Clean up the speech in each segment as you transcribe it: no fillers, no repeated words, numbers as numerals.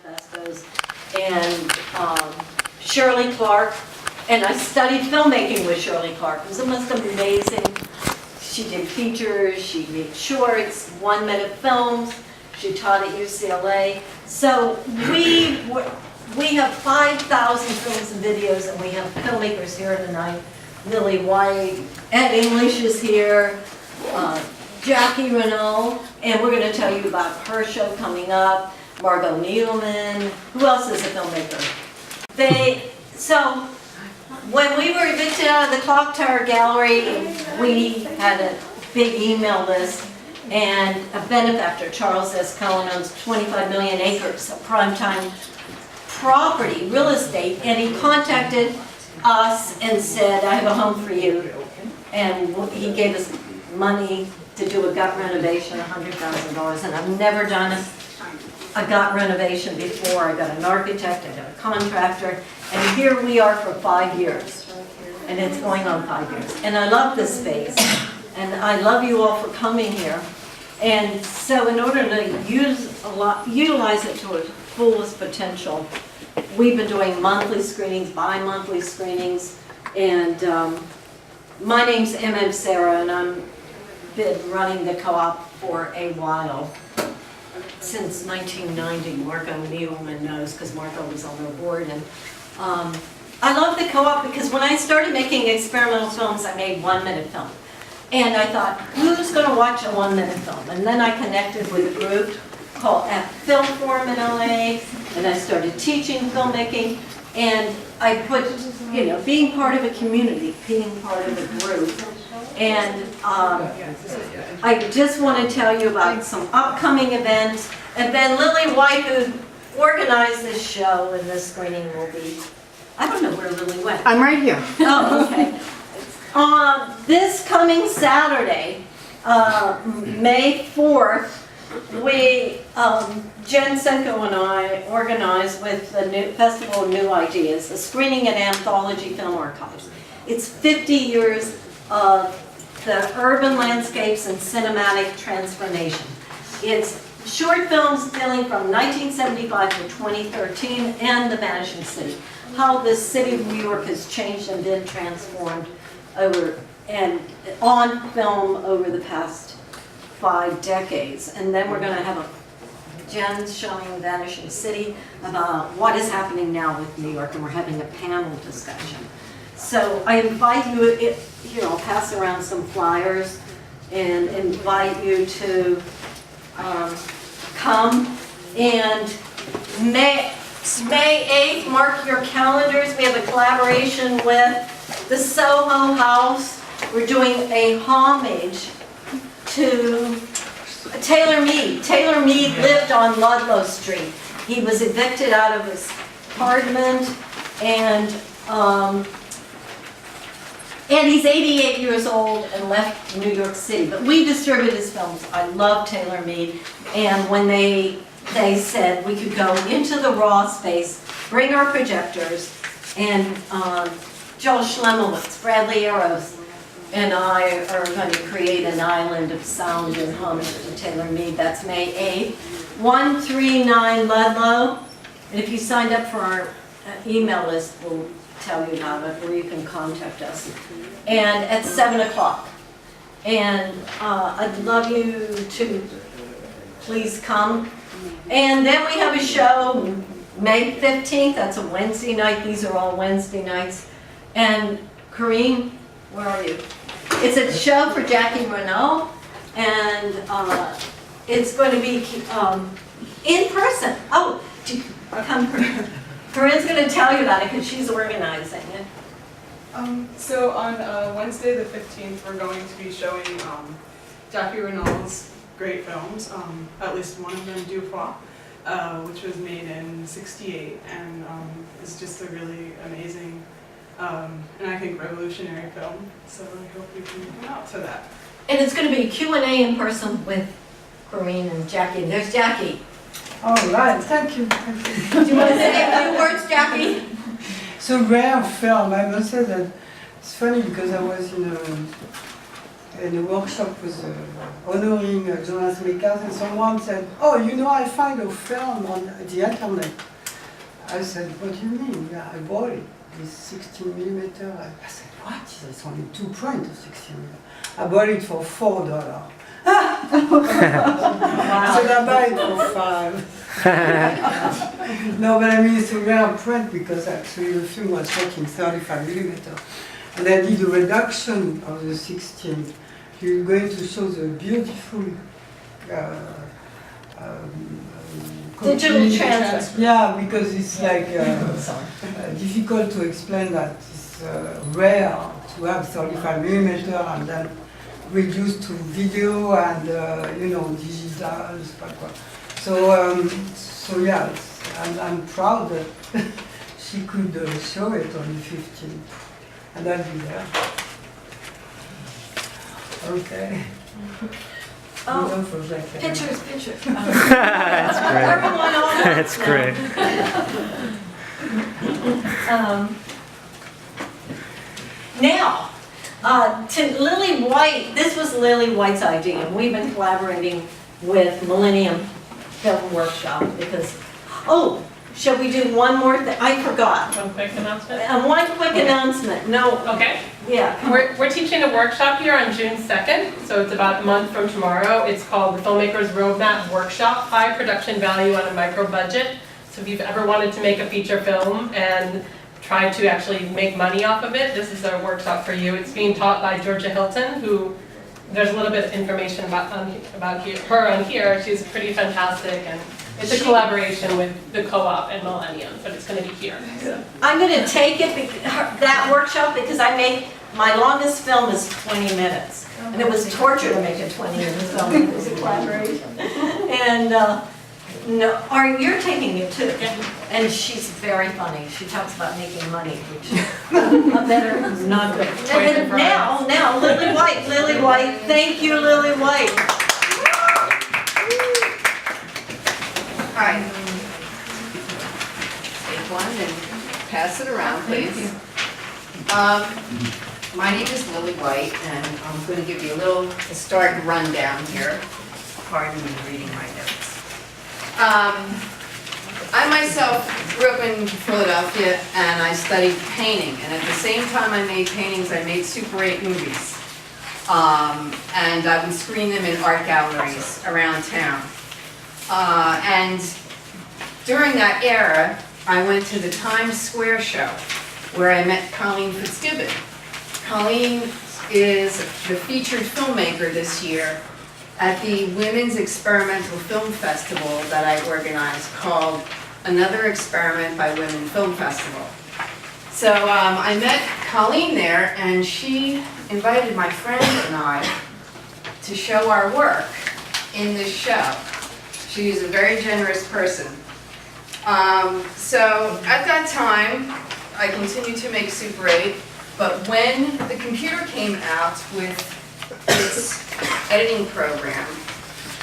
manifestos, and Shirley Clark, and I studied filmmaking with Shirley Clark. It was the most amazing. She did features, she made shorts, 1-minute films. She taught at UCLA. So we have 5,000 films and videos, and we have filmmakers here tonight. Lili White, Ed English is here, Jackie Renault, and we're going to tell you about her show coming up. Margot Needleman. Who else is a filmmaker? So when we were evicted out of the Clock Tower Gallery, we had a big email list, and a benefactor, Charles S. Cohen, owns 25 million acres of primetime property, real estate, and he contacted us and said, I have a home for you. And he gave us money to do a gut renovation, $100,000, and I've never done a gut renovation before. I got an architect, I got a contractor, and here we are for 5 years. And it's going on 5 years. And I love this space, and I love you all for coming here. And so in order to utilize it to its fullest potential, we've been doing monthly screenings, bi-monthly screenings, and my name's Serra, and I've been running the co-op for a while, since 1990. Margot Needleman knows, because Margot was on the board. And I love the co-op because when I started making experimental films, I made 1-minute film. And I thought, who's going to watch a 1-minute film? And then I connected with a group called Film Forum in LA, and I started teaching filmmaking, and I put, being part of a community, being part of a group. And I just want to tell you about some upcoming events, and then Lili White, who organized this show, and this screening will be, I don't know where Lili went. I'm right here. Oh, okay. This coming Saturday, May 4th, Jen Senko and I organized with the Festival of New Ideas, a screening and anthology film archives. It's 50 years of the urban landscapes and cinematic transformation. It's short films dealing from 1975 to 2013 and the Vanishing City. How the city of New York has changed and been transformed over and on film over the past 5 decades. And then we're going to have a Jen showing Vanishing City about what is happening now with New York, and we're having a panel discussion. So I invite you, here I'll pass around some flyers and invite you to come. And May 8th, mark your calendars. We have a collaboration with the Soho House. We're doing a homage to Taylor Mead. Taylor Mead lived on Ludlow Street. He was evicted out of his apartment, and he's 88 years old and left New York City. But we distribute his films. I love Taylor Mead, and when they said we could go into the raw space, bring our projectors, and Joel Schlemowitz, Bradley Arrows, and I are going to create an island of sound and homage to Taylor Mead. That's May 8th. 139 Ludlow. And if you signed up for our email list, we'll tell you about it, or you can contact us. And at 7 o'clock. And I'd love you to please come. And then we have a show May 15th. That's a Wednesday night. These are all Wednesday nights. And Kareem, where are you? It's a show for Jackie Renault, and it's going to be in person. Oh, come, Corinne's going to tell you about it because she's organizing it. So on Wednesday the 15th, we're going to be showing Jackie Renault's great films, at least one of them, Du Fois, which was made in '68, and is just a really amazing and I think revolutionary film, so I hope you can come out to that. And it's going to be Q&A in person with Corinne and Jackie. And there's Jackie. All right, thank you. Do you want to say a few words, Jackie? So rare film, I must say that it's funny because I was in and the workshop was honoring journalist makers, and someone said, "Oh, you know, I found a film on the internet." I said, "What do you mean?" "Yeah, I bought it. It's 16 millimeter." I said, "What? It's only 2 print of 16 millimeter." I bought it for $4. So I buy it for 5. No, but I mean, it's a rare print because actually the film was shot in 35 millimeter. And I did a reduction of the 16. You're going to show the beautiful Digital transfer. Yeah, because it's like difficult to explain that it's rare to have 35 millimeter and then reduced to video and you know, digital. So yeah, I'm proud that she could show it on 15. And I'll be there. Okay. Oh, Don't forget that. pictures. That's great. Everyone all That's great. Now, to Lili White, this was Lili White's idea, and we've been collaborating with Millennium Film Workshop because, oh, shall we do one more thing? I forgot. One quick announcement? One quick announcement. No, Okay. yeah. We're teaching a workshop here on June 2nd, so it's about a month from tomorrow. It's called the Filmmaker's Roadmap Workshop, High Production Value on a Micro Budget. So if you've ever wanted to make a feature film and try to actually make money off of it, this is a workshop for you. It's being taught by Georgia Hilton, who there's a little bit of information about her on here. She's pretty fantastic, and it's a collaboration with the Co-op and Millennium, but it's going to be here. So. I'm going to take it, that workshop, because my longest film is 20 minutes. And it was torture to make a 20-minute film. It was a collaboration. And no, you're taking it too. And she's very funny. She talks about making money, which a better, not good. And then now, Lili White. Thank you, Lili White. Hi. Take one and pass it around, please. My name is Lili White, and I'm going to give you a little historic rundown here. Pardon me reading my notes. I myself grew up in Philadelphia, and I studied painting. And at the same time I made paintings, I made Super 8 movies. And I would screen them in art galleries around town. And during that era, I went to the Times Square show where I met Colleen Fitzgibbon. Colleen is the featured filmmaker this year at the Women's Experimental Film Festival that I organized called Another Experiment by Women Film Festival. So I met Colleen there, and she invited my friend and I to show our work in this show. She is a very generous person. So at that time, I continued to make Super 8, but when the computer came out with its editing program,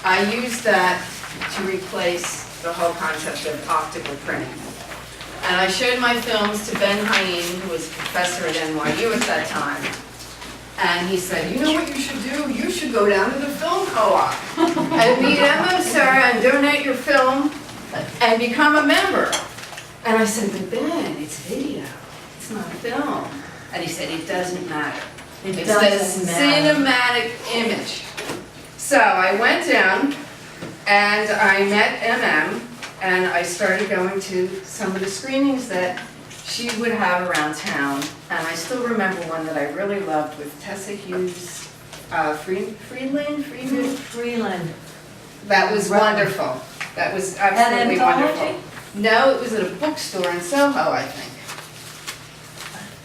I used that to replace the whole concept of optical printing. And I showed my films to Ben Haim, who was a professor at NYU at that time. And he said, "You know what you should do? You should go down to the film co-op and meet Emma and Serra and donate your film and become a member." And I said, "But Ben, it's video. It's not film." And he said, "It doesn't matter. It's doesn't the matter. cinematic image." So I went down and I met MM, and I started going to some of the screenings that she would have around town. And I still remember one that I really loved with Tessa Hughes, Freeland. That was wonderful. That was absolutely An anthology? wonderful. No, it was at a bookstore in Soho, I think.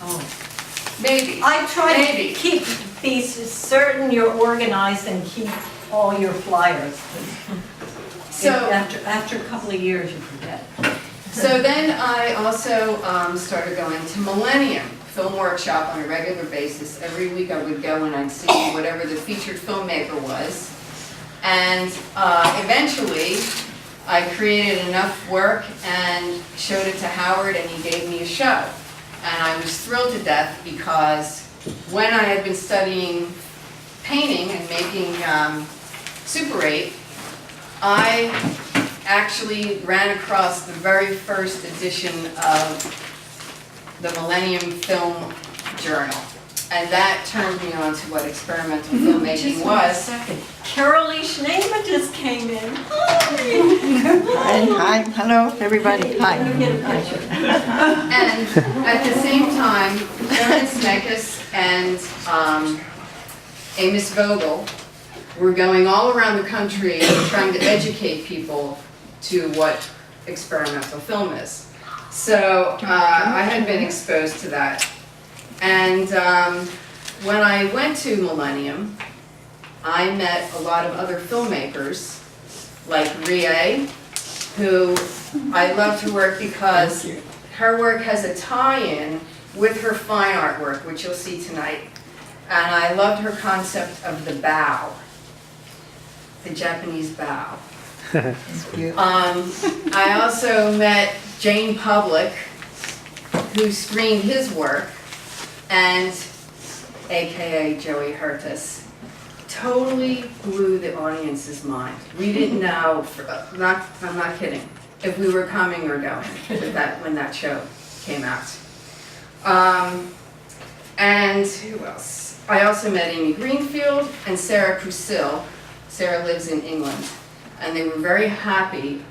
Oh. Maybe. I try Maybe. to keep these certain you're organized and keep all your flyers. So After a couple of years, you forget. So then I also started going to Millennium Film Workshop on a regular basis. Every week I would go and I'd see whatever the featured filmmaker was. And eventually I created enough work and showed it to Howard, and he gave me a show. And I was thrilled to death because when I had been studying painting and making Super 8, I actually ran across the very first edition of the Millennium Film Journal. And that turned me on to what experimental filmmaking Just was. 1 second. Carolee Schneemann just came in. Hi. Hi, hello, everybody, hi. Let me get a picture. And at the same time, Deren Smekis and Amos Vogel were going all around the country trying to educate people to what experimental film is. So I had been exposed to that. And when I went to Millennium, I met a lot of other filmmakers, like Rie, who I loved her work because her work has a tie-in with her fine art work, which you'll see tonight. And I loved her concept of the bow, the Japanese bow. I also met Jane Public, who screened his work, and AKA Joey Huertas, totally blew the audience's mind. We didn't know, I'm not kidding, if we were coming or going with that, when that show came out. And who else? I also met Amy Greenfield and Serra Puccill. Serra lives in England. And they were very happy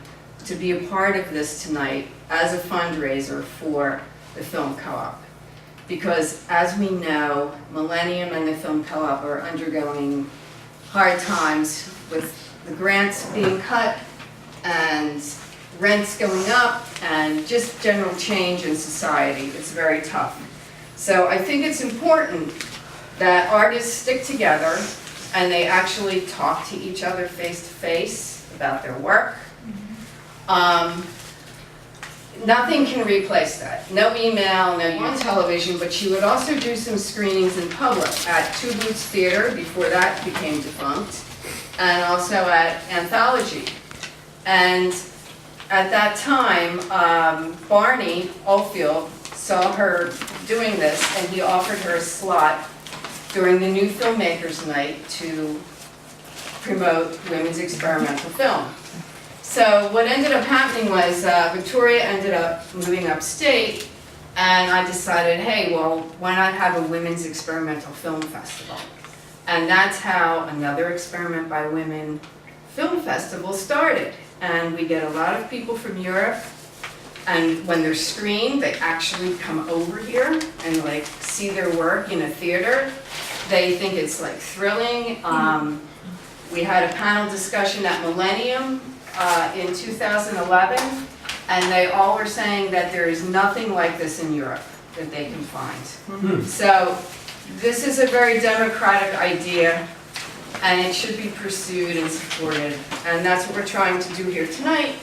to be a part of this tonight as a fundraiser for the Film Co-op. Because as we know, Millennium and the Film Co-op are undergoing hard times with the grants being cut and rents going up and just general change in society. It's very tough. So I think it's important that artists stick together and they actually talk to each other face to face about their work. Nothing can replace that. No email, no television, but she would also do some screenings in public at Two Boots Theater, before that became defunct, and also at Anthology. And at that time, Barney Oldfield saw her doing this, and he offered her a slot during the New Filmmakers Night to promote women's experimental film. So what ended up happening was Victoria ended up moving upstate, and I decided, hey, well, why not have a women's experimental film festival? And that's how another Experiment by Women film festival started. And we get a lot of people from Europe, and when they're screened, they actually come over here and like see their work in a theater. They think it's like thrilling. We had a panel discussion at Millennium in 2011, and they all were saying that there is nothing like this in Europe that they can find. So this is a very democratic idea, and it should be pursued and supported, and that's what we're trying to do here tonight.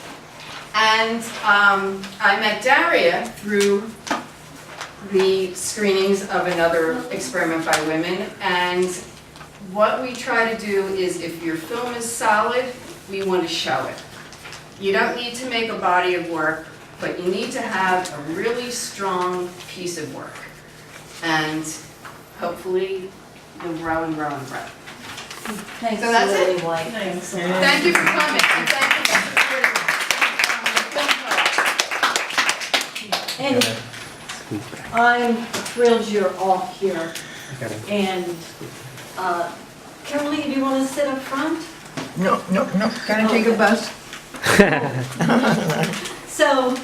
And I met Dariya through the screenings of another Experiment by Women, and what we try to do is, if your film is solid, we want to show it. You don't need to make a body of work, but you need to have a really strong piece of work. And hopefully you'll grow and grow and grow. Thanks, So that's it. Lili White. Thanks a lot. Thank you for coming, and thank you for supporting And I'm thrilled you're all here. And Carolee, do you want to sit up front? No, can I take a bus? So,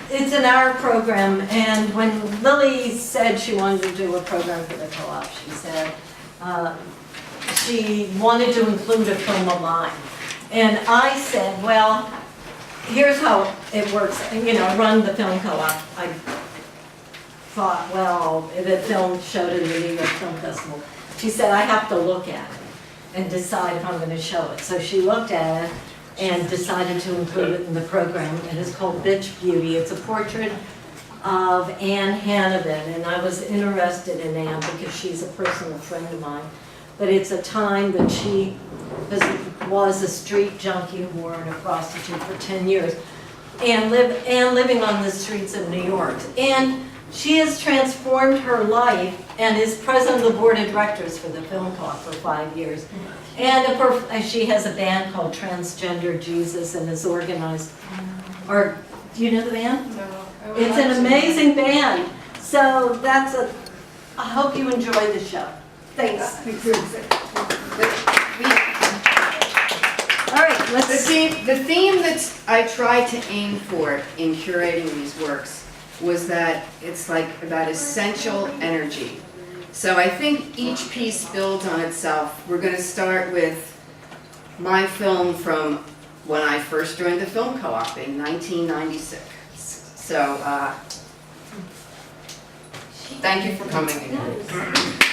it's an hour program, and when Lili said she wanted to do a program for the co-op, she said she wanted to include a film of mine. And I said, well, here's how it works. You know, I run the film co-op. I thought, well, the film showed in the New York Film Festival. She said, I have to look at it and decide if I'm going to show it. So she looked at it and decided to include it in the program. It is called Bitch Beauty. It's a portrait of Anne Hanavan, and I was interested in Anne because she's a personal friend of mine. But it's a time that she was a street junkie whore and a prostitute for 10 years, and living on the streets of New York. And She has transformed her life and is president of the board of directors for the Film Co-op for 5 years. And she has a band called Transgender Jesus and is organized, or do you know the band? No. It's an amazing band. So I hope you enjoy the show. Thanks. All right, The theme that I tried to aim for in curating these works was that it's like about essential energy. So I think each piece builds on itself. We're going to start with my film from when I first joined the Film Co-op in 1996. So thank you for coming again.